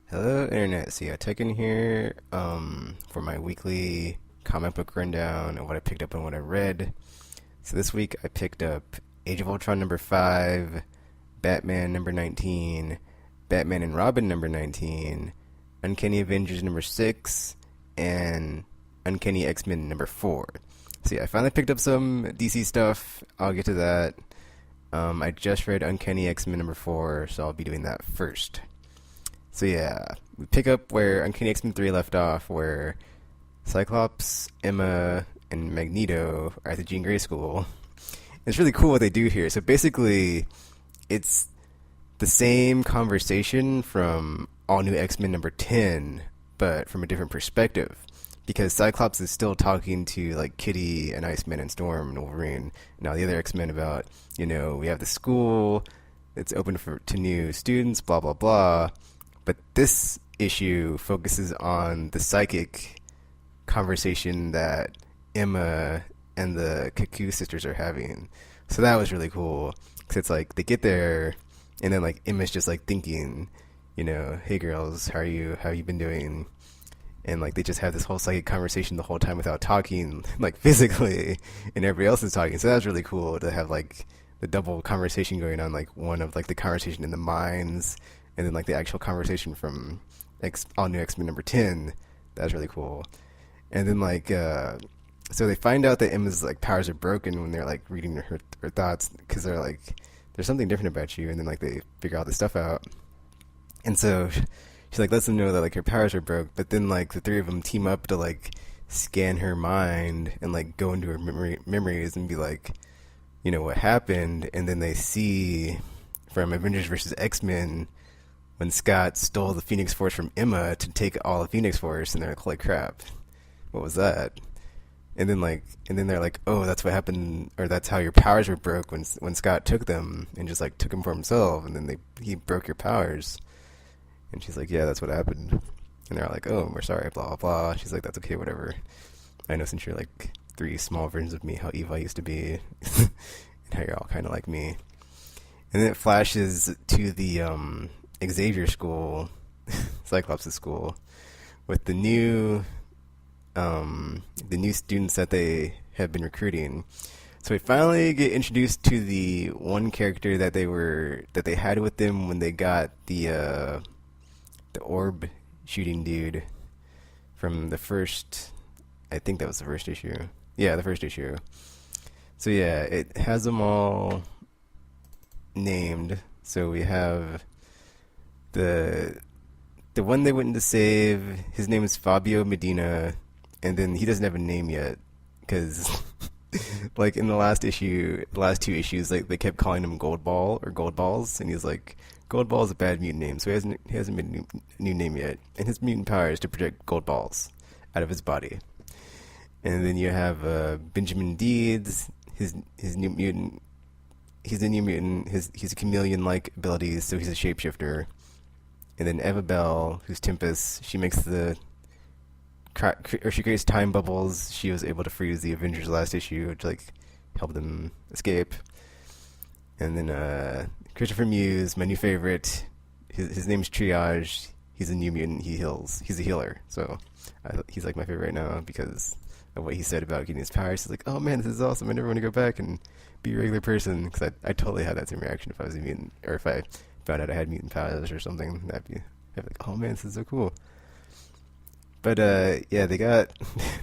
Hello, Internet. So yeah, Tekken here for my weekly comic book rundown of what I picked up and what I read. So this week I picked up Age of Ultron number 5, Batman number 19, Batman and Robin number 19, Uncanny Avengers number 6, and Uncanny X-Men number 4. So yeah, I finally picked up some DC stuff. I'll get to that. I just read Uncanny X-Men number 4, so I'll be doing that first. So yeah, we pick up where Uncanny X-Men 3 left off, where Cyclops, Emma, and Magneto are at the Jean Grey School. It's really cool what they do here. So basically, it's the same conversation from All New X-Men number 10, but from a different perspective. Because Cyclops is still talking to like Kitty and Iceman and Storm and Wolverine. Now the other X-Men about, we have the school, it's open to new students, blah blah blah. But this issue focuses on the psychic conversation that Emma and the Cuckoo sisters are having. So that was really cool. Because it's like they get there, and then like Emma's just like thinking, hey girls, how you been doing? And like they just have this whole psychic conversation the whole time without talking, like physically, and everybody else is talking. So that was really cool to have like the double conversation going on, like one of like the conversation in the minds and then like the actual conversation from All New X-Men number 10. That's really cool. And then like so they find out that Emma's like powers are broken when they're like reading her thoughts, because they're like, there's something different about you, and then like they figure all this stuff out. And so she like lets them know that like her powers are broke, but then like the three of them team up to like scan her mind and like go into her memories and be like, what happened. And then they see from Avengers versus X-Men when Scott stole the Phoenix Force from Emma to take all the Phoenix Force, and they're like, holy crap, what was that? And then they're like, oh, that's what happened, or that's how your powers were broke when Scott took them and just like took them for himself, and then he broke your powers. And she's like, yeah, that's what happened. And they're all like, oh, we're sorry, blah blah blah. She's like, that's okay, whatever. I know, since you're like three small versions of me, how evil I used to be, and how you're all kind of like me. And then it flashes to the Xavier school, Cyclops' school, with the new students that they have been recruiting. So we finally get introduced to the one character that they had with them when they got the orb shooting dude from the first. I think that was the first issue. Yeah, the first issue. So yeah, it has them all named. So we have the one they went in to save. His name is Fabio Medina, and then he doesn't have a name yet because like in the last two issues, like they kept calling him Gold Ball or Gold Balls, and he's like, Gold Ball is a bad mutant name, so he hasn't been a new name yet. And his mutant power is to project gold balls out of his body. And then you have Benjamin Deeds, his new mutant. He's a new mutant. He's a chameleon-like abilities, so he's a shapeshifter. And then Eva Bell, who's Tempest, she creates time bubbles. She was able to freeze the Avengers last issue, which like helped them escape. And then Christopher Muse, my new favorite. His name's Triage. He's a new mutant. He heals. He's a healer. So he's like my favorite right now because of what he said about getting his powers. He's like, oh man, this is awesome. I never want to go back and be a regular person, because I totally had that same reaction if I was a mutant, or if I found out I had mutant powers or something. I'd be like, oh man, this is so cool. But yeah, they got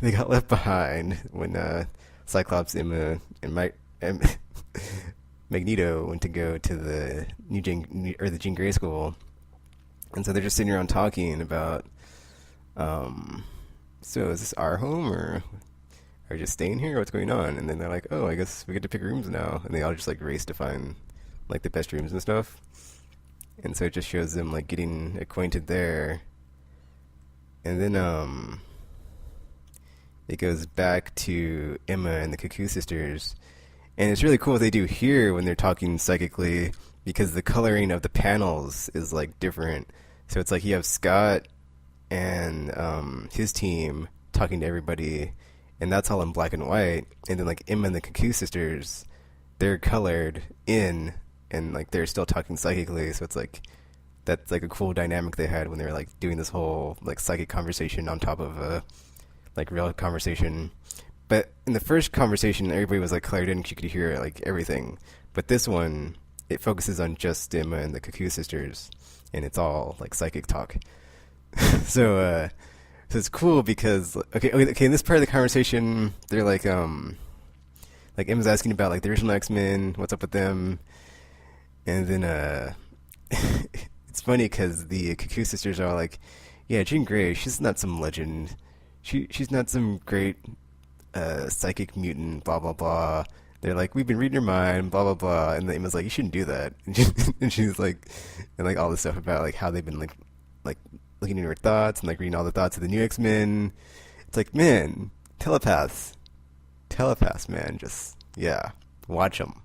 they got left behind when Cyclops, Emma, and Magneto went to go to the the Jean Grey School, and so they're just sitting around talking about, so is this our home, or are we just staying here? What's going on? And then they're like, oh, I guess we get to pick rooms now, and they all just like race to find like the best rooms and stuff. And so it just shows them like getting acquainted there. And then it goes back to Emma and the Cuckoo sisters. And it's really cool what they do here when they're talking psychically, because the coloring of the panels is like different. So it's like you have Scott and his team talking to everybody, and that's all in black and white. And then like Emma and the Cuckoo sisters, they're colored in, and like they're still talking psychically. So it's like that's like a cool dynamic they had when they were like doing this whole like psychic conversation on top of a like real conversation. But in the first conversation, everybody was like cleared in; she could hear like everything. But this one, it focuses on just Emma and the Cuckoo sisters, and it's all like psychic talk. so, so it's cool because okay. In this part of the conversation, they're like Emma's asking about like the original X-Men, what's up with them, and then it's funny because the Cuckoo sisters are like, yeah, Jean Grey, she's not some legend. She's not some great psychic mutant, blah blah blah. They're like, we've been reading her mind, blah blah blah, and Emma's like, you shouldn't do that, and she's like, and like all this stuff about like how they've been like looking into her thoughts and like reading all the thoughts of the new X-Men. It's like, man, telepaths, man, just yeah, watch them.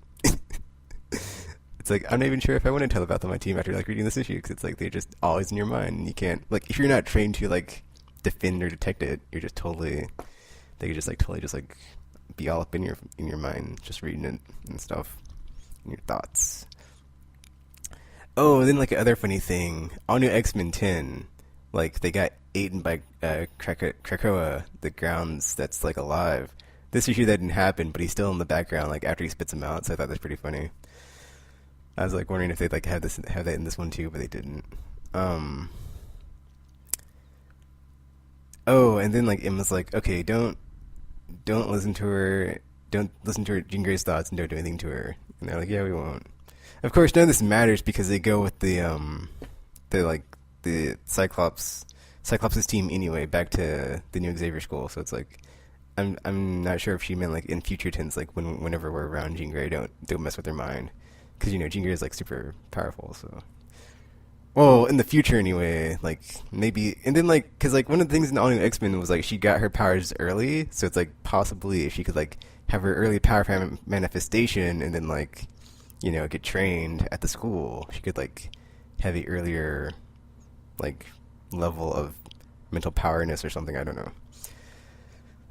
It's like I'm not even sure if I want to telepath on my team after like reading this issue because it's like they're just always in your mind and you can't like if you're not trained to like defend or detect it, you're just totally they could just like totally just like be all up in your mind just reading it and stuff and your thoughts. Oh, and then like another funny thing, all new X-Men 10, like they got eaten by Krakoa, the grounds that's like alive. This issue that didn't happen, but he's still in the background like after he spits him out, so I thought that's pretty funny. I was like wondering if they'd like have that in this one too, but they didn't. Oh, and then like Emma's like, okay, don't listen to her, Jean Grey's thoughts, and don't do anything to her. And they're like, yeah, we won't. Of course, none of this matters because they go with the Cyclops' team anyway, back to the new Xavier school. So it's like, I'm not sure if she meant like in future tense, like whenever we're around Jean Grey, don't mess with her mind, because you know Jean Grey is like super powerful. So, well, in the future anyway, like maybe, and then like, because like one of the things in All New X-Men was like she got her powers early, so it's like possibly if she could like have her early power manifestation and then like, you know, get trained at the school, she could like have a earlier like level of mental powerness or something. I don't know.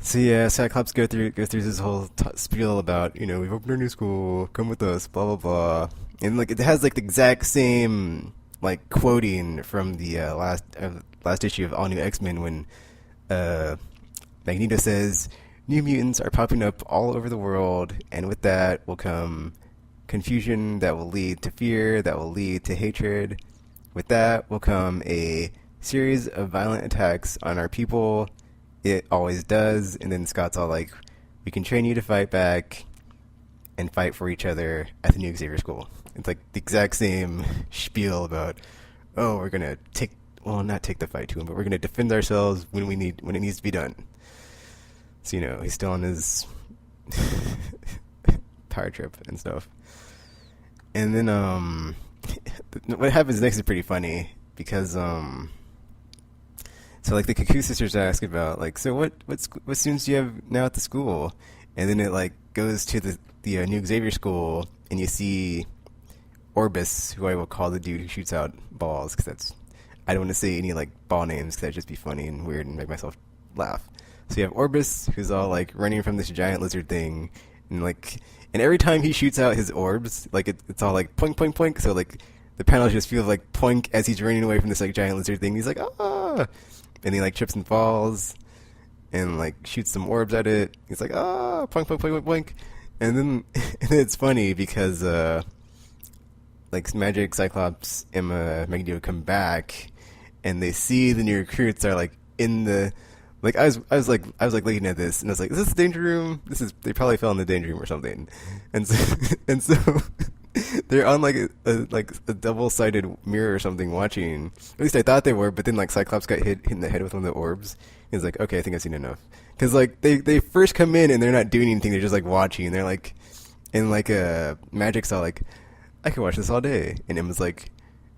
So yeah, Cyclops goes through this whole spiel about, you know, we've opened our new school, come with us, blah blah blah, and like it has like the exact same like quoting from the last issue of All New X-Men when Magneto says, "New mutants are popping up all over the world, and with that will come confusion that will lead to fear, that will lead to hatred. With that will come a series of violent attacks on our people. It always does." And then Scott's all like, "We can train you to fight back and fight for each other at the new Xavier School." It's like the exact same spiel about, oh, we're gonna not take the fight to him, but we're gonna defend ourselves when it needs to be done. So you know, he's still on his power trip and stuff. And then what happens next is pretty funny because so like the Cuckoo sisters ask about like, so what students do you have now at the school? And then it like goes to the new Xavier school, and you see Orbis, who I will call the dude who shoots out balls, because I don't want to say any like ball names because that'd just be funny and weird and make myself laugh. So you have Orbis, who's all like running from this giant lizard thing, and every time he shoots out his orbs, like it's all like poink poink poink. So like the panels just feel like poink as he's running away from this like giant lizard thing. He's like, ah, and he like trips and falls, and like shoots some orbs at it. He's like, ah, poink poink poink poink poink, and then it's funny because like Magic, Cyclops, Emma, Magneto come back, and they see the new recruits are like in the. Like I was like looking at this and I was like, is this the danger room? They probably fell in the danger room or something, and so they're on like a double-sided mirror or something watching. At least I thought they were, but then like Cyclops got hit in the head with one of the orbs. He's like, okay, I think I've seen enough, because like they first come in and they're not doing anything, they're just like watching. They're like, and like Magic's all like, I could watch this all day, and Emma's like,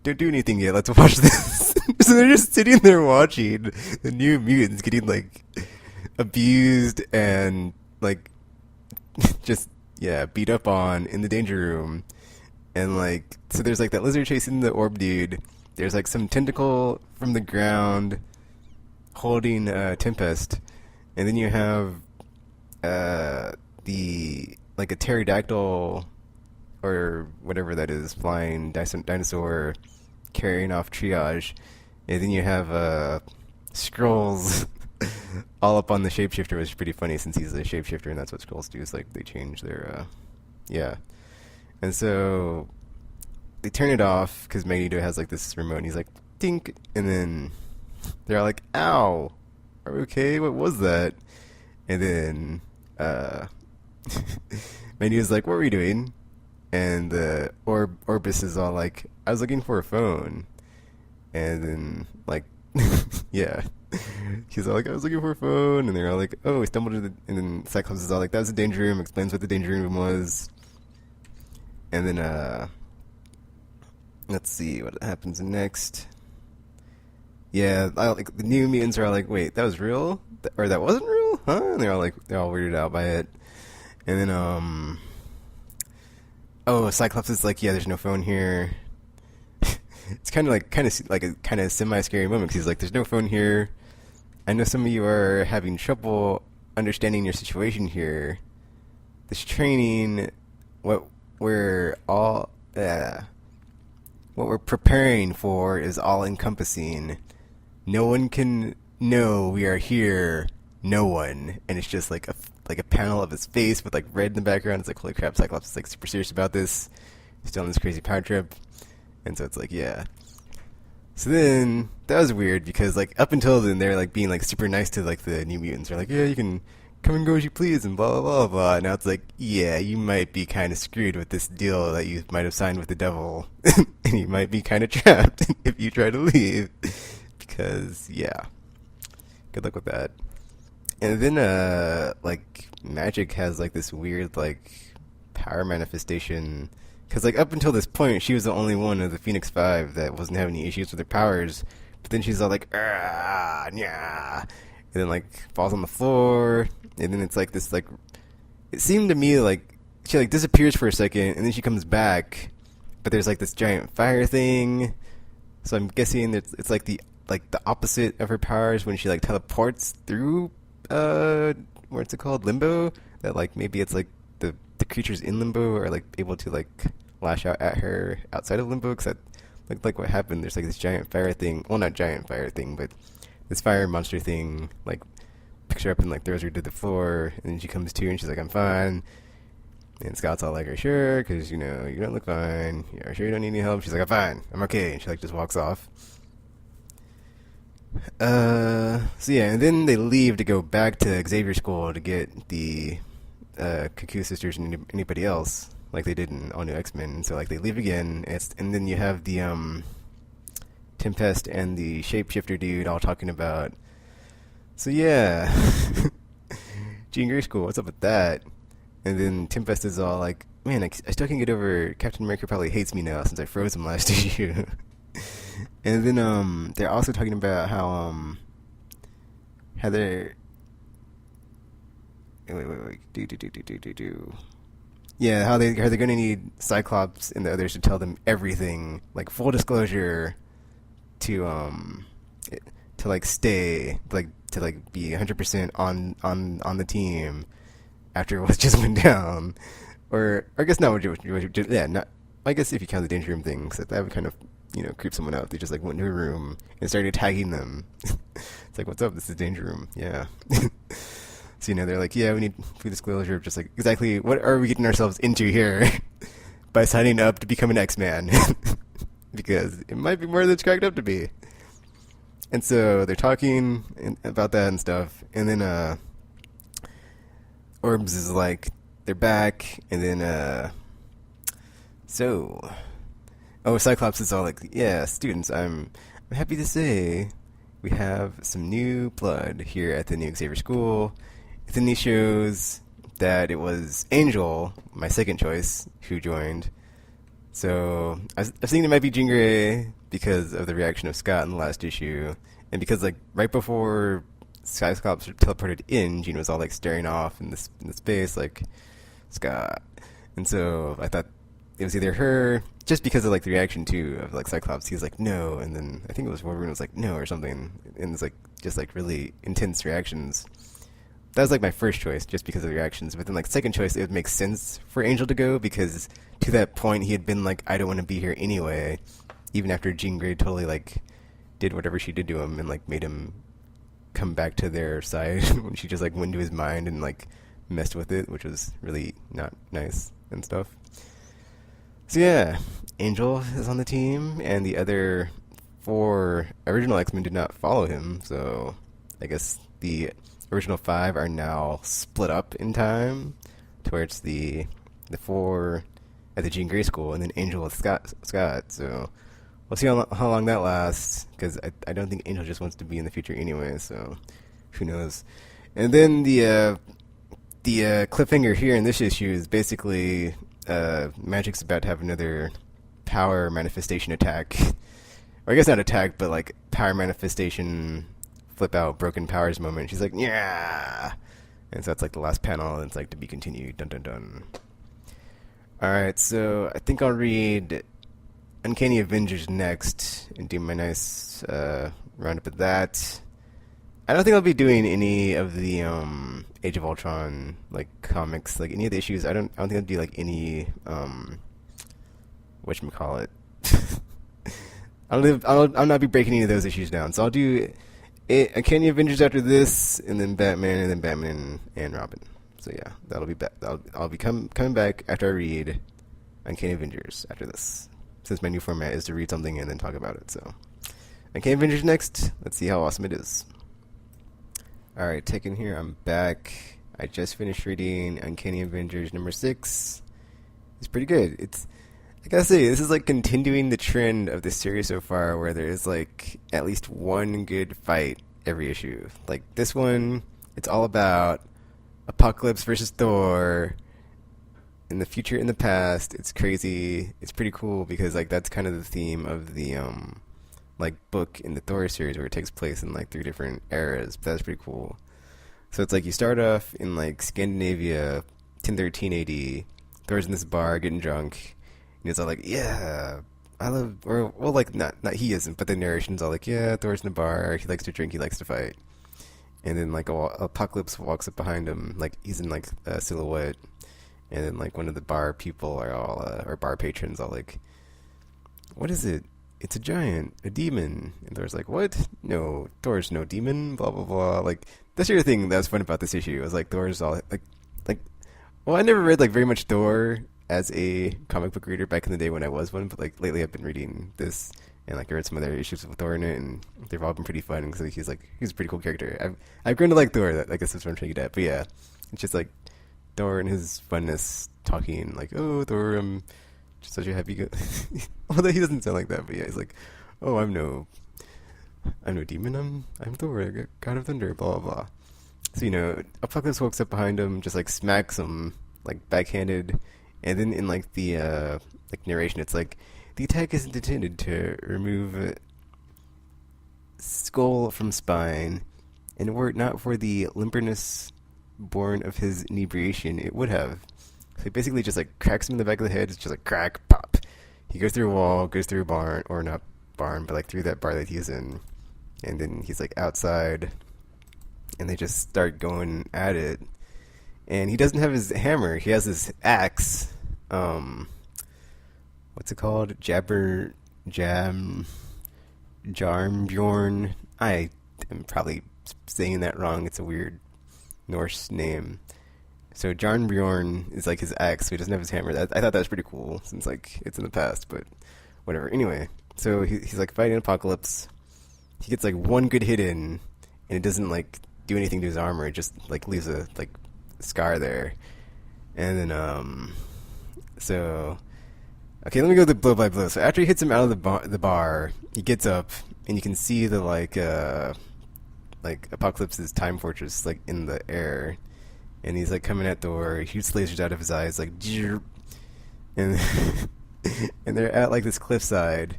don't do anything yet, let's watch this. So they're just sitting there watching the new mutants getting like abused and like just beat up on in the danger room. And like, so there's like that lizard chasing the orb dude, there's like some tentacle from the ground holding Tempest, and then you have the like a pterodactyl or whatever that is, flying dinosaur carrying off triage, and then you have scrolls all up on the shapeshifter, which is pretty funny since he's a shapeshifter, and that's what scrolls do. Is like they change their yeah. And so they turn it off because Magneto has like this remote, and he's like dink, and then they're all like, "Ow, are we okay? What was that?" And then Magneto's like, "What were you doing?" And the Orbis is all like, "I was looking for a phone." And then like, yeah, he's all like, "I was looking for a phone," and they're all like, "Oh, we stumbled into the," and then Cyclops is all like, "That was a danger room," explains what the danger room was. And then let's see what happens next. Yeah, like the New Mutants are all like, "Wait, that was real, or that wasn't real, huh?" And they're all weirded out by it. And then oh, Cyclops is like, "Yeah, there's no phone here." It's kind of a kind of semi-scary moment because he's like, "There's no phone here. I know some of you are having trouble understanding your situation here. This training, what we're all, what we're preparing for is all-encompassing. No one can know we are here. No one." And it's just like a panel of his face with like red in the background. It's like, holy crap, Cyclops is like super serious about this. He's still on this crazy power trip. And so it's like, yeah. So then that was weird because like up until then they're like being like super nice to like the New Mutants. They're like, "Yeah, you can come and go as you please," and blah blah blah blah. Now it's like, yeah, you might be kind of screwed with this deal that you might have signed with the devil, and you might be kind of trapped if you try to leave. Because yeah, good luck with that. And then like Magic has like this weird like power manifestation. Because, like, up until this point, she was the only one of the Phoenix Five that wasn't having any issues with her powers. But then she's all like, "Ah, yeah," and then, like, falls on the floor. And then it's like this, like, it seemed to me like she, like, disappears for a second, and then she comes back. But there's, like, this giant fire thing. So I'm guessing it's like the opposite of her powers when she, like, teleports through, what's it called? Limbo? That, like, maybe it's, like, the creatures in Limbo are, like, able to, like, lash out at her outside of Limbo, because that looked like what happened. There's like this giant fire thing, well, not giant fire thing, but this fire monster thing, like, picks her up and like throws her to the floor, and then she comes to and she's like, "I'm fine." And Scott's all like, "Are you sure? Because, you know, you don't look fine. Are you sure you don't need any help?" She's like, "I'm fine, I'm okay," and she like just walks off. So yeah, and then they leave to go back to Xavier School to get the Cuckoo sisters and anybody else, like they did in All New X-Men. And so like they leave again, and then you have the Tempest and the shapeshifter dude all talking about, so yeah, Jean Grey School, what's up with that? And then Tempest is all like, "Man, I still can't get over Captain America probably hates me now since I froze him last issue." And then they're also talking about how they're yeah, how they're gonna need Cyclops and the others to tell them everything, like full disclosure, to like stay, like to like be 100% on the team after what just went down, or I guess not what you yeah, not, I guess if you count the danger room thing, because that would kind of, you know, creep someone out. They just like went into a room and started tagging them. It's like, "What's up? This is danger room." Yeah. So, you know, they're like, "Yeah, we need full disclosure of just like exactly what are we getting ourselves into here by signing up to become an X-Man." Because it might be more than it's cracked up to be. And so they're talking about that and stuff. And then Orbs is like, they're back. And then Cyclops is all like, "Yeah, students, I'm happy to say we have some new blood here at the new Xavier School." And then he shows that it was Angel, my second choice, who joined. So I was thinking it might be Jean Grey because of the reaction of Scott in the last issue, and because like right before Cyclops teleported in, Jean was all like staring off in the space like, "Scott," and so I thought it was either her, just because of like the reaction too of like Cyclops. He's like, "No," and then I think it was Wolverine was like, "No," or something, and it's like just like really intense reactions. That was like my first choice just because of the reactions, but then like second choice, it would make sense for Angel to go because to that point he had been like, "I don't want to be here anyway," even after Jean Grey totally like did whatever she did to him and like made him come back to their side when she just like went into his mind and like messed with it, which was really not nice and stuff. So yeah, Angel is on the team, and the other four original X-Men did not follow him, so I guess the original five are now split up in time to where it's the four at the Jean Grey school and then Angel with Scott. So we'll see how long that lasts, because I don't think Angel just wants to be in the future anyway, so who knows. And then the cliffhanger here in this issue is basically Magic's about to have another power manifestation attack. Or I guess not attack, but like power manifestation flip out broken powers moment. She's like, yeah! And so that's like the last panel, and it's like to be continued. Dun dun dun. Alright, so I think I'll read Uncanny Avengers next and do my nice roundup of that. I don't think I'll be doing any of the Age of Ultron like comics, like any of the issues. I don't think I'll do like any whatchamacallit. I'll not be breaking any of those issues down. So I'll do Uncanny Avengers after this, and then Batman and Robin. So yeah, that'll be back. I'll be coming back after I read Uncanny Avengers after this, since my new format is to read something and then talk about it. So Uncanny Avengers next. Let's see how awesome it is. Alright, taken here. I'm back. I just finished reading Uncanny Avengers number 6. It's pretty good. I gotta say, this is like continuing the trend of this series so far, where there is like at least one good fight every issue. Like this one, it's all about Apocalypse versus Thor in the future, in the past. It's crazy. It's pretty cool because like that's kind of the theme of the like book in the Thor series, where it takes place in like 3 different eras. But that's pretty cool. So it's like you start off in like Scandinavia, 1013 AD. Thor's in this bar getting drunk, and he's all like, "Yeah, I love," or well, like not he isn't, but the narration's all like, "Yeah, Thor's in a bar. He likes to drink. He likes to fight." And then like Apocalypse walks up behind him, like he's in like a silhouette, and then like one of the bar people are all or bar patrons all like, "What is it? It's a giant, a demon." And Thor's like, "What? No, Thor's no demon." Blah blah blah. Like that's the other thing that was fun about this issue. It was like Thor's all like. Well, I never read like very much Thor as a comic book reader back in the day when I was one, but like lately I've been reading this, and like I read some other issues with Thor in it, and they've all been pretty fun because he's a pretty cool character. I've grown to like Thor. I guess that's what I'm trying to get at. But yeah, it's just like Thor and his funness talking like, "Oh, Thor, I'm just such a happy go." Although he doesn't sound like that, but yeah, he's like, "Oh, I'm no demon. I'm Thor, God of Thunder." Blah blah blah. So Apocalypse walks up behind him, just like smacks him like backhanded, and then in like the like narration, it's like the attack isn't intended to remove skull from spine, and were it not for the limperness born of his inebriation, it would have. So he basically just like cracks him in the back of the head. It's just like crack, pop. He goes through a wall, goes through a barn, or not barn, but like through that bar that he's in, and then he's like outside. And they just start going at it. And he doesn't have his hammer. He has his axe. What's it called? Jarmbjorn. I am probably saying that wrong. It's a weird Norse name. So Jarnbjorn is like his axe, so he doesn't have his hammer. I thought that was pretty cool, since like it's in the past, but whatever. Anyway, so he's like fighting Apocalypse. He gets like one good hit in, and it doesn't like do anything to his armor. It just like leaves a like scar there. And then so okay, let me go the blow by blow. So after he hits him out of the bar, he gets up, and you can see the like Apocalypse's time fortress like in the air, and he's like coming at Thor. He shoots lasers out of his eyes like and and they're at like this cliffside,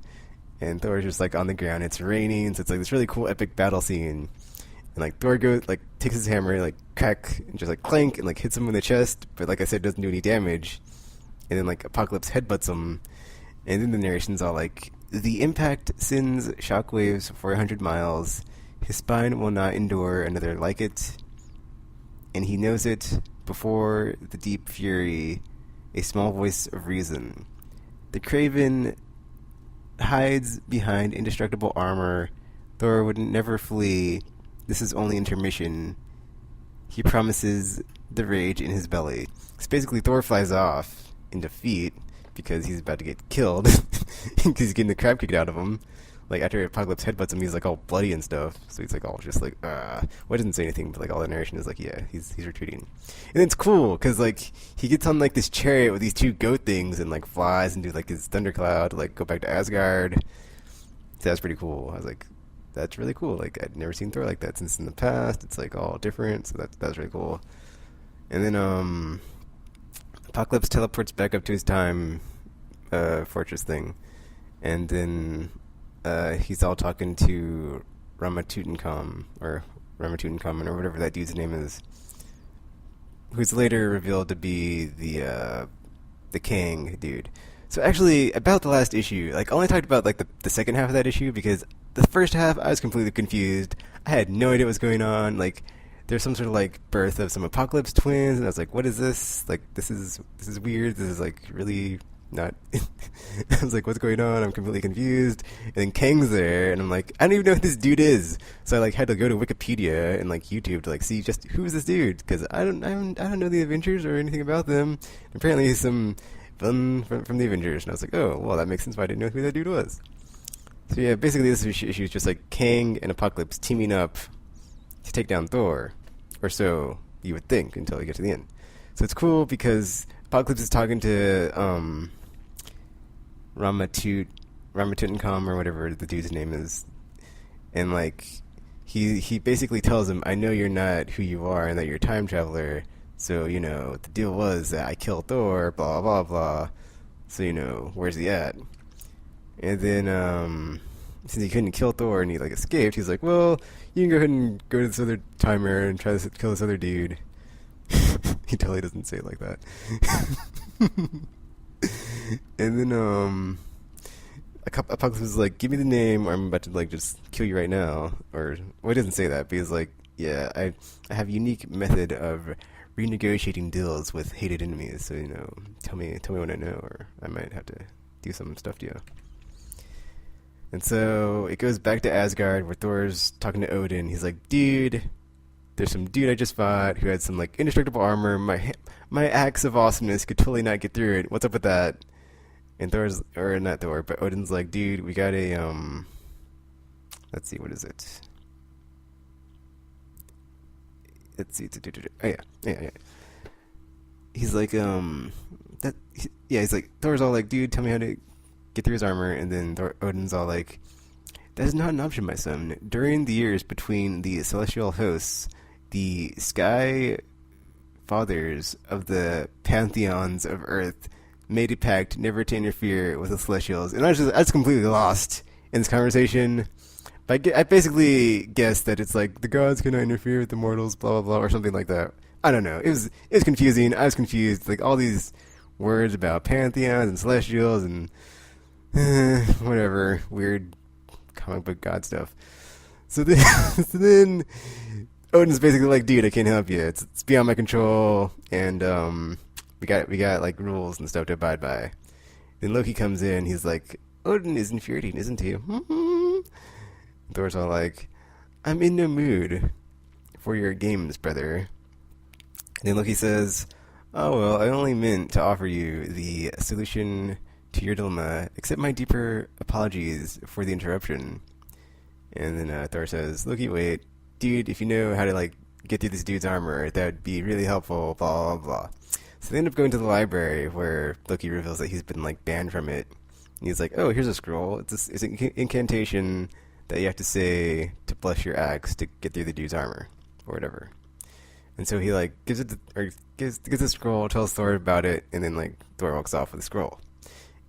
and Thor's just like on the ground. It's raining, so it's like this really cool epic battle scene. And like Thor goes, like takes his hammer, like crack, and just like clank, and like hits him in the chest. But like I said, doesn't do any damage. And then like Apocalypse headbutts him, and then the narration's all like, "The impact sends shockwaves for 100 miles. His spine will not endure another like it, and he knows it. Before the deep fury, a small voice of reason. The craven hides behind indestructible armor. Thor would never flee. This is only intermission. He promises the rage in his belly. So basically, Thor flies off in defeat because he's about to get killed because he's getting the crap kicked out of him. Like after Apocalypse headbutts him, he's like all bloody and stuff. So he's like all just like, well, he doesn't say anything, but like all the narration is like, yeah, he's retreating. And it's cool because like he gets on like this chariot with these two goat things and like flies and do like his thundercloud to like go back to Asgard. So that's pretty cool. I was like, that's really cool. Like I'd never seen Thor like that since in the past. It's like all different. So that's really cool. And then Apocalypse teleports back up to his time fortress thing, and then he's all talking to Ramatutankhamun or whatever that dude's name is, who's later revealed to be the Kang dude. So actually, about the last issue, like I only talked about like the second half of that issue because the first half I was completely confused. I had no idea what was going on. Like there's some sort of like birth of some Apocalypse twins, and I was like, what is this? Like this is weird. This is like really not. I was like, what's going on? I'm completely confused. And then Kang's there, and I'm like, I don't even know who this dude is. So I like had to go to Wikipedia and like YouTube to like see just who's this dude because I don't know the Avengers or anything about them. Apparently he's some villain from the Avengers, and I was like, oh well, that makes sense why I didn't know who that dude was. So yeah, basically this issue is just like Kang and Apocalypse teaming up to take down Thor, or so you would think until you get to the end. So it's cool because Apocalypse is talking to Ramatutankhamun or whatever the dude's name is, and like he basically tells him, I know you're not who you are and that you're a time traveler, so you know the deal was that I killed Thor, blah blah blah, so you know where's he at. And then since he couldn't kill Thor and he like escaped, he's like, well, you can go ahead and go to this other time era and try to kill this other dude. He totally doesn't say it like that. And then Apocalypse was like, give me the name or I'm about to like just kill you right now. Or well, he doesn't say that, but he's like, yeah, I have a unique method of renegotiating deals with hated enemies, so you know, tell me what I know, or I might have to do some stuff to you. And so it goes back to Asgard where Thor's talking to Odin. He's like, dude, there's some dude I just fought who had some like indestructible armor. My axe of awesomeness could totally not get through it. What's up with that? And Thor's, or not Thor, but Odin's like, dude, we got a let's see, what is it? Let's see. Oh yeah. He's like, he's like, Thor's all like, dude, tell me how to get through his armor, and then Odin's all like, that is not an option, my son. During the years between the celestial hosts, the sky fathers of the pantheons of Earth made a pact never to interfere with the celestials. And I was completely lost in this conversation. But I basically guessed that it's like the gods cannot interfere with the mortals, blah blah blah, or something like that. I don't know. It was confusing. I was confused. Like all these words about pantheons and celestials and whatever weird comic book god stuff. So then Odin's basically like, dude, I can't help you. It's beyond my control, and we got like rules and stuff to abide by. Then Loki comes in. He's like, Odin is infuriating, isn't he? Thor's all like, I'm in no mood for your games, brother. And then Loki says, oh well, I only meant to offer you the solution to your dilemma, accept my deeper apologies for the interruption. And then Thor says, Loki, wait, dude, if you know how to like get through this dude's armor, that would be really helpful, blah blah blah. So they end up going to the library where Loki reveals that he's been like banned from it. And he's like, oh, here's a scroll. It's an incantation that you have to say to bless your axe to get through the dude's armor, or whatever. And so he like gives the scroll, tells Thor about it, and then like Thor walks off with the scroll.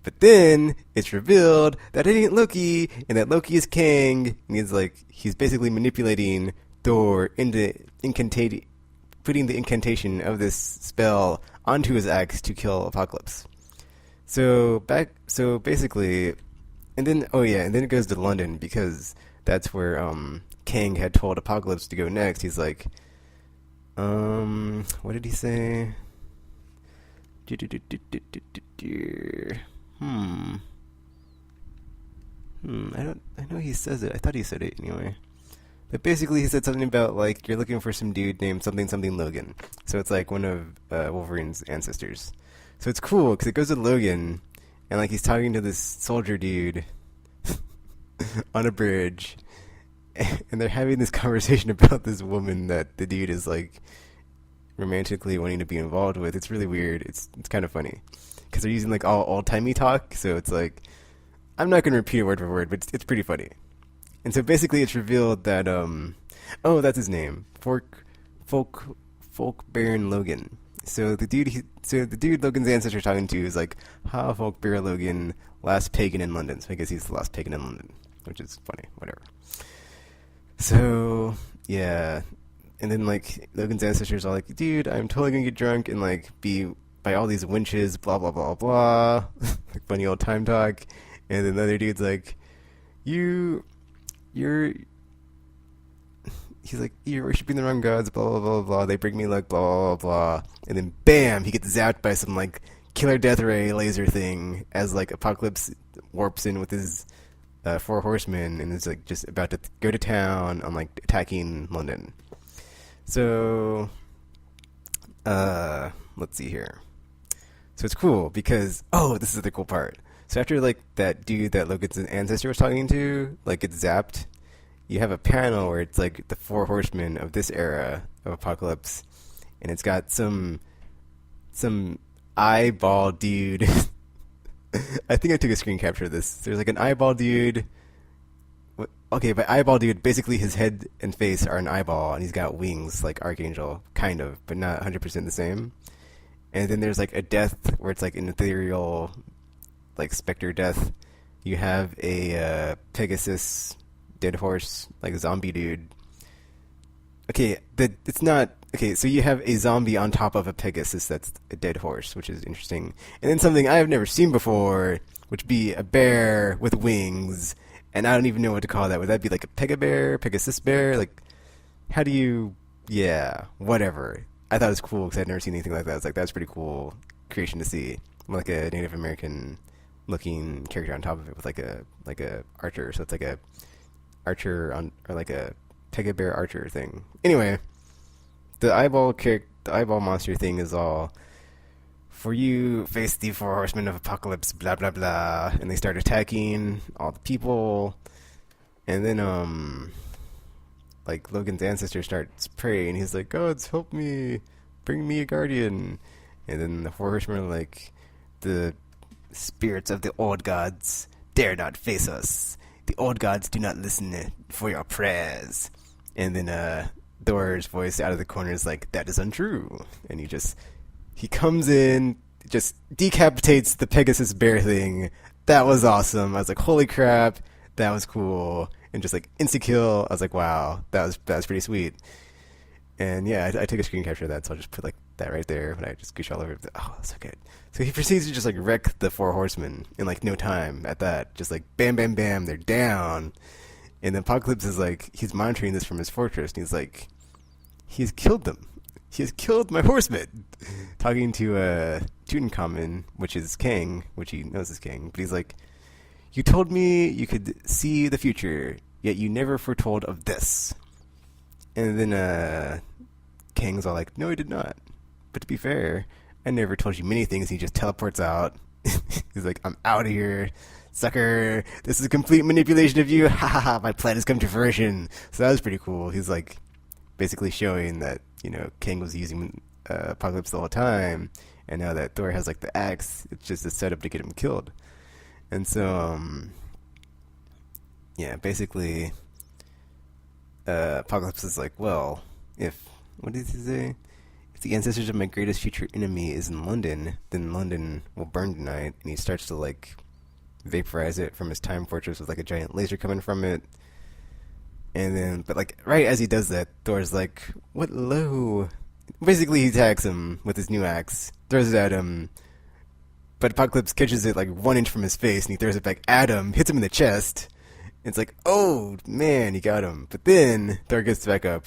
But then it's revealed that it ain't Loki, and that Loki is Kang, and he's basically manipulating Thor into putting the incantation of this spell onto his axe to kill Apocalypse. So basically, and then it goes to London because that's where Kang had told Apocalypse to go next. He's like, what did he say? I know he says it. I thought he said it anyway. But basically, he said something about like you're looking for some dude named something something Logan. So it's like one of Wolverine's ancestors. So it's cool because it goes to Logan, and like he's talking to this soldier dude on a bridge, and they're having this conversation about this woman that the dude is like romantically wanting to be involved with. It's really weird. It's kind of funny because they're using like all old timey talk. So it's like I'm not going to repeat it word for word, but it's pretty funny. And so basically, it's revealed that oh, that's his name, Folk Baron Logan. So the dude Logan's ancestor talking to is like, "Ha, Folk Baron Logan, last pagan in London." So I guess he's the last pagan in London, which is funny. Whatever. So yeah, and then like Logan's ancestors are like, "Dude, I'm totally gonna get drunk and like be by all these winches, blah blah blah blah," like funny old time talk. And then the other dude's like, you're he's like, "You're worshiping the wrong gods, blah blah blah blah. They bring me luck, blah blah blah blah." And then bam, he gets zapped by some like killer death ray laser thing as like Apocalypse warps in with his four horsemen and is like just about to go to town on like attacking London. So let's see here. So it's cool because this is the cool part. So after like that dude that Logan's ancestor was talking to like gets zapped, you have a panel where it's like the four horsemen of this era of Apocalypse, and it's got some eyeball dude. I think I took a screen capture of this. There's like an eyeball dude. Okay, by eyeball dude, basically his head and face are an eyeball, and he's got wings like Archangel, kind of, but not 100% the same. And then there's like a death where it's like an ethereal, like Spectre death. You have a Pegasus dead horse, like zombie dude. Okay, it's not okay. So you have a zombie on top of a Pegasus that's a dead horse, which is interesting. And then something I have never seen before, which would be a bear with wings, and I don't even know what to call that. Would that be like a Pegabear, Pegasus bear? Like, how do you? Yeah, whatever. I thought it was cool because I'd never seen anything like that. I was like, that's pretty cool creation to see, like a Native American looking character on top of it with like a archer. So it's like a archer on or like a Pegabear archer thing. Anyway, the eyeball monster thing is all for you. Face the four horsemen of Apocalypse, blah blah blah, and they start attacking all the people, and then like Logan's ancestor starts praying. He's like, "Gods, help me, bring me a guardian," and then the four horsemen are like, "The spirits of the old gods dare not face us. The old gods do not listen for your prayers." And then Thor's voice out of the corner is like, "That is untrue." And he comes in, just decapitates the Pegasus bear thing. That was awesome. I was like, holy crap, that was cool. And just like insta-kill, I was like, wow, that was pretty sweet. And yeah, I took a screen capture of that, so I'll just put like that right there, and I just goosh all over it. Oh, that's so good. So he proceeds to just like wreck the four horsemen in like no time at that. Just like bam, bam, bam, they're down. And then Apocalypse is like, he's monitoring this from his fortress, and he's like, he's killed them. He has killed my horsemen. Talking to Tutankhamun, which is Kang, which he knows is Kang, but he's like, "You told me you could see the future, yet you never foretold of this." And then Kang's all like, "No, I did not. But to be fair, I never told you many things." He just teleports out. He's like, "I'm out of here, sucker. This is a complete manipulation of you. Ha ha ha, my plan has come to fruition." So that was pretty cool. He's like basically showing that, Kang was using Apocalypse the whole time, and now that Thor has like the axe, it's just a setup to get him killed. And so, yeah, basically, Apocalypse is like, well, what did he say? If the ancestors of my greatest future enemy is in London, then London will burn tonight. And he starts to like vaporize it from his time fortress with like a giant laser coming from it. And then, but like right as he does that, Thor's like, "What low?" Basically, he attacks him with his new axe, throws it at him. But Apocalypse catches it like 1 inch from his face, and he throws it back at him, hits him in the chest. It's like, oh man, he got him. But then Thor gets back up.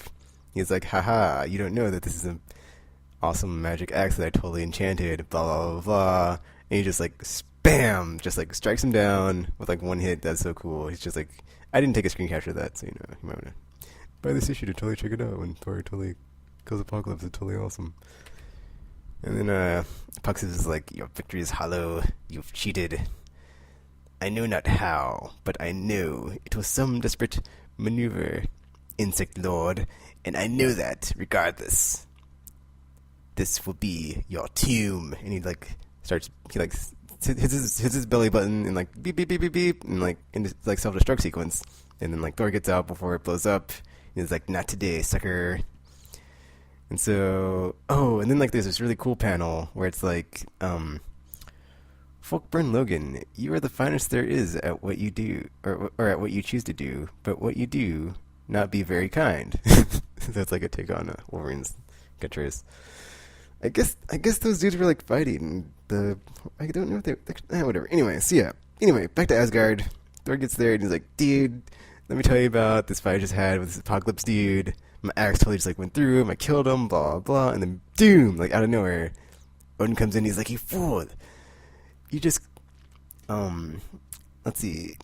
He's like, "Haha, you don't know that this is an awesome magic axe that I totally enchanted, blah blah blah blah." And he just like bam, just like strikes him down with like one hit. That's so cool. He's just like, I didn't take a screen capture of that, so you know, you might want to buy this issue to totally check it out when Thor totally kills Apocalypse. It's totally awesome. And then Apocalypse is like, your victory is hollow. You've cheated. I know not how, but I know it was some desperate maneuver, Insect Lord, and I know that regardless. This will be your tomb. And he hits his belly button and like beep beep beep beep beep and like in this like self-destruct sequence. And then like Thor gets out before it blows up. And he's like, not today, sucker. And so, and then like there's this really cool panel where it's like, Folkburn Logan, you are the finest there is at what you do, or at what you choose to do, but what you do, not be very kind. That's like a take on Wolverine's catchphrase. I guess those dudes were like fighting. I don't know if they whatever. Anyway, so yeah. Anyway, back to Asgard. Thor gets there and he's like, dude, let me tell you about this fight I just had with this Apocalypse dude. My axe totally just like went through him. I killed him, blah blah, and then doom, like out of nowhere, Odin comes in. He's like, you fool. You just, let's see.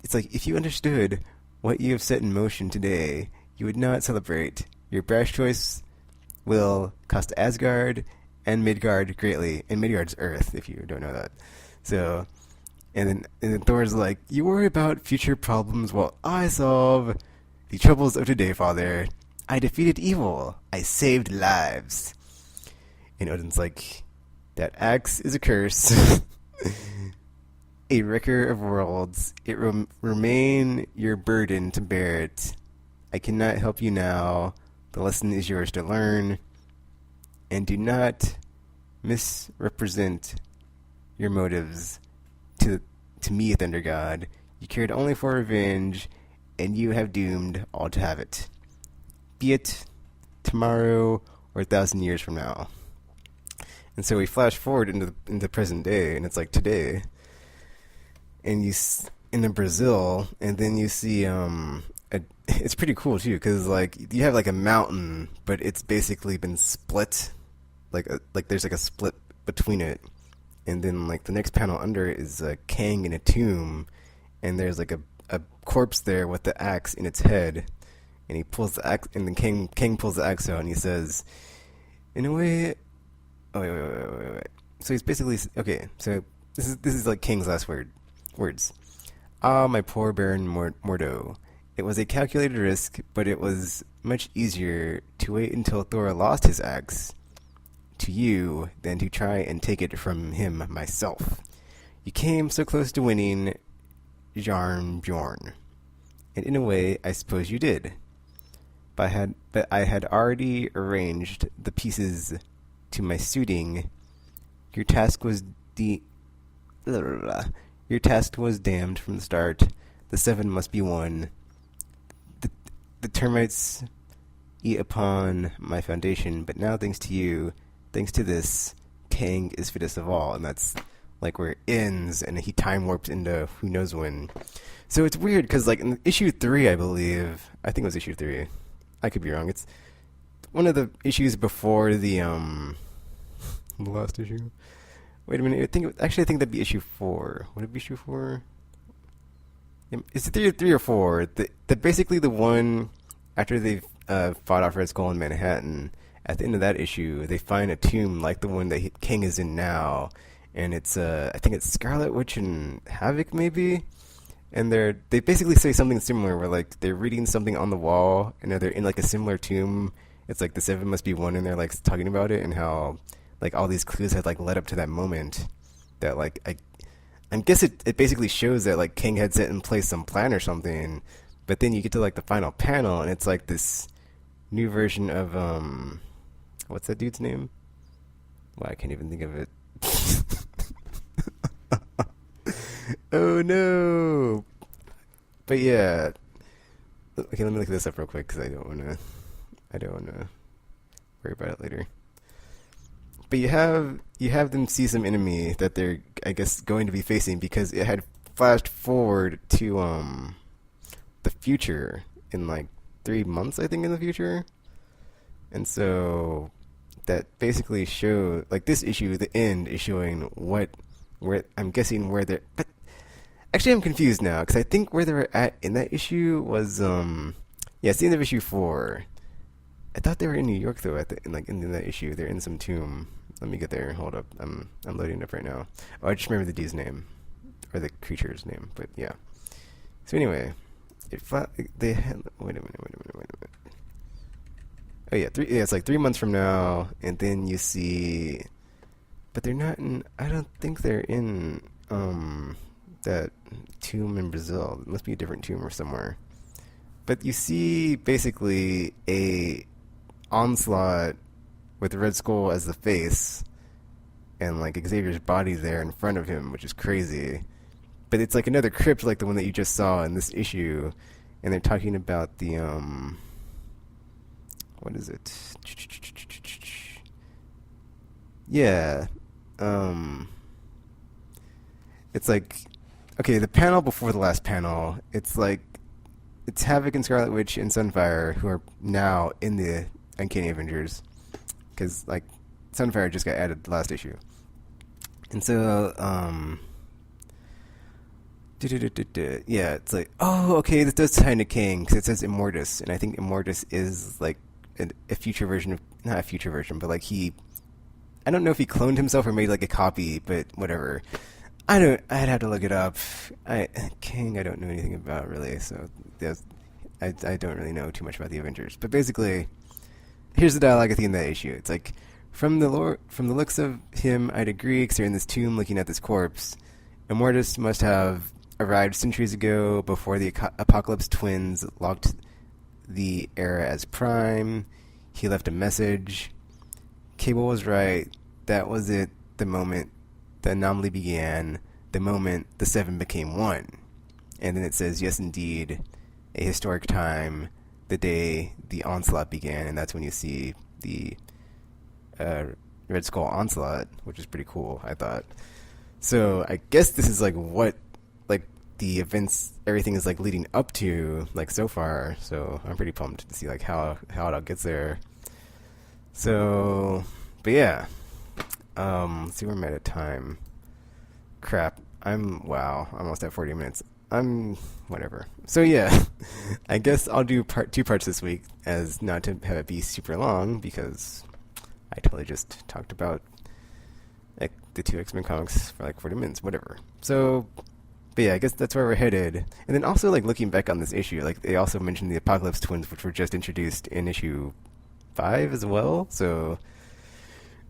It's like, if you understood what you have set in motion today, you would not celebrate. Your brash choice will cost Asgard and Midgard greatly. And Midgard's Earth, if you don't know that. So, and then Thor's like, you worry about future problems while I solve the troubles of today, Father. I defeated evil. I saved lives. And Odin's like, that axe is a curse. A wrecker of worlds. It remain your burden to bear it. I cannot help you now. The lesson is yours to learn. And do not misrepresent your motives to me, Thunder God. You cared only for revenge, and you have doomed all to have it. Be it tomorrow or 1,000 years from now. And so we flash forward into the present day, and it's like today, and in Brazil, and then you see it's pretty cool too, because like you have like a mountain, but it's basically been split, like there's like a split between it, and then like the next panel under it is Kang in a tomb, and there's like a corpse there with the axe in its head, and he pulls the axe, and then Kang pulls the axe out, and he says, in a way. Oh, wait. So he's basically, okay, so this is like King's last words. Ah, my poor Baron Mordo. It was a calculated risk, but it was much easier to wait until Thor lost his axe to you than to try and take it from him myself. You came so close to winning, Bjorn. And in a way, I suppose you did. But I had already arranged the pieces to my suiting. Your task was Your task was damned from the start. The 7 must be won. The termites eat upon my foundation, but now thanks to you, thanks to this, Kang is fittest of all, and that's like where it ends, and he time warps into who knows when. So it's weird because like in issue 3, I think it was issue 3. I could be wrong. It's one of the issues before the last issue. Wait a minute. I think that'd be issue 4. Would it be issue 4? Is it 3 or 4? Basically the one after they've fought off Red Skull in Manhattan. At the end of that issue, they find a tomb like the one that King is in now, and it's I think it's Scarlet Witch and Havoc maybe. And they basically say something similar where like they're reading something on the wall and they're in like a similar tomb. It's like the 7 must be one, and they're like talking about it and how like all these clues had like led up to that moment. That like I guess it basically shows that like King had set in place some plan or something. But then you get to like the final panel and it's like this new version of what's that dude's name? Well, I can't even think of it. Oh no! But yeah, okay. Let me look this up real quick because I don't wanna worry about it later. But you have them see some enemy that they're, I guess, going to be facing because it had flashed forward to the future in like 3 months, I think, in the future, and so that basically show like this issue, the end is showing what where I'm guessing where they're. But actually, I'm confused now because I think where they were at in that issue was yeah, it's the end of issue 4. I thought they were in New York though. In that issue, they're in some tomb. Let me get there. Hold up. I'm loading it up right now. Oh, I just remember the dude's name or the creature's name. But yeah. So anyway, they had, wait a minute. Oh yeah, it's like 3 months from now, and then you see, but they're not in. I don't think they're in that tomb in Brazil. It must be a different tomb or somewhere. But you see basically a onslaught with Red Skull as the face, and like Xavier's body there in front of him, which is crazy. But it's like another crypt like the one that you just saw in this issue, and they're talking about the what is it? Yeah. It's like, okay, the panel before the last panel, it's like, it's Havoc and Scarlet Witch and Sunfire who are now in the Uncanny Avengers. Because, like, Sunfire just got added the last issue. And so, yeah, it's like, oh, okay, this does tie into King, because it says Immortus, and I think Immortus is, like, a future version of, not a future version, but, like, I don't know if he cloned himself or made, like, a copy, but whatever. I'd have to look it up. King, I don't know anything about, really, so I don't really know too much about the Avengers. But basically, here's the dialogue at the end of that issue. It's like, from the looks of him, I'd agree, because they're in this tomb looking at this corpse. Immortus must have arrived centuries ago before the Apocalypse twins locked the era as Prime. He left a message. Cable was right. That was it, the moment the anomaly began, the moment the 7 became 1. And then it says, yes, indeed, a historic time, the day the onslaught began, and that's when you see the Red Skull onslaught, which is pretty cool, I thought. So I guess this is like what, like, the events, everything is like leading up to, like, so far. So I'm pretty pumped to see like how it all gets there. So, but yeah. Let's see where I'm at time. Crap. Wow, almost at 40 minutes. Whatever. So yeah, I guess I'll do 2 parts this week, as not to have it be super long, because I totally just talked about, like, the 2 X-Men comics for like 40 minutes, whatever. So, but yeah, I guess that's where we're headed. And then also, like, looking back on this issue, like, they also mentioned the Apocalypse twins, which were just introduced in issue 5 as well, so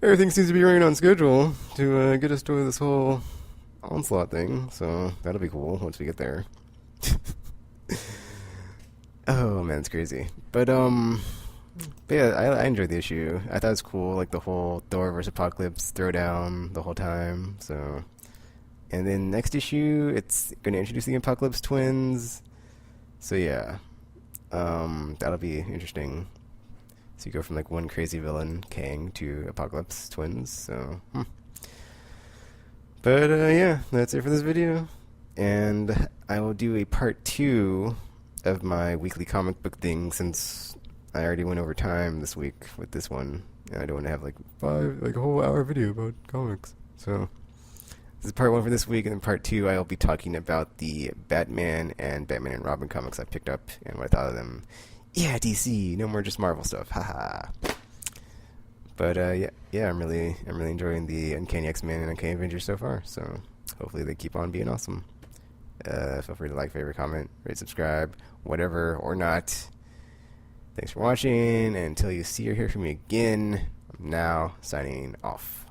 everything seems to be running on schedule to get us to this whole onslaught thing, so that'll be cool once we get there. Oh man, it's crazy. But yeah, I enjoyed the issue. I thought it was cool, like the whole Thor versus Apocalypse throwdown the whole time. So, and then next issue, it's going to introduce the Apocalypse twins. So yeah, that'll be interesting. So you go from like one crazy villain, Kang, to Apocalypse twins. So, But yeah, that's it for this video. And I will do a part 2 of my weekly comic book thing, since I already went over time this week with this one, and I don't want to have like a whole hour video about comics. So this is part 1 for this week, and then part 2 I will be talking about the Batman and Robin comics I picked up and what I thought of them. Yeah, DC, no more just Marvel stuff, haha. But yeah, I'm really enjoying the Uncanny X-men and Uncanny Avengers so far. So hopefully they keep on being awesome. Feel free to like, favorite, comment, rate, subscribe, whatever or not. Thanks for watching, and until you see or hear from me again, I'm now signing off.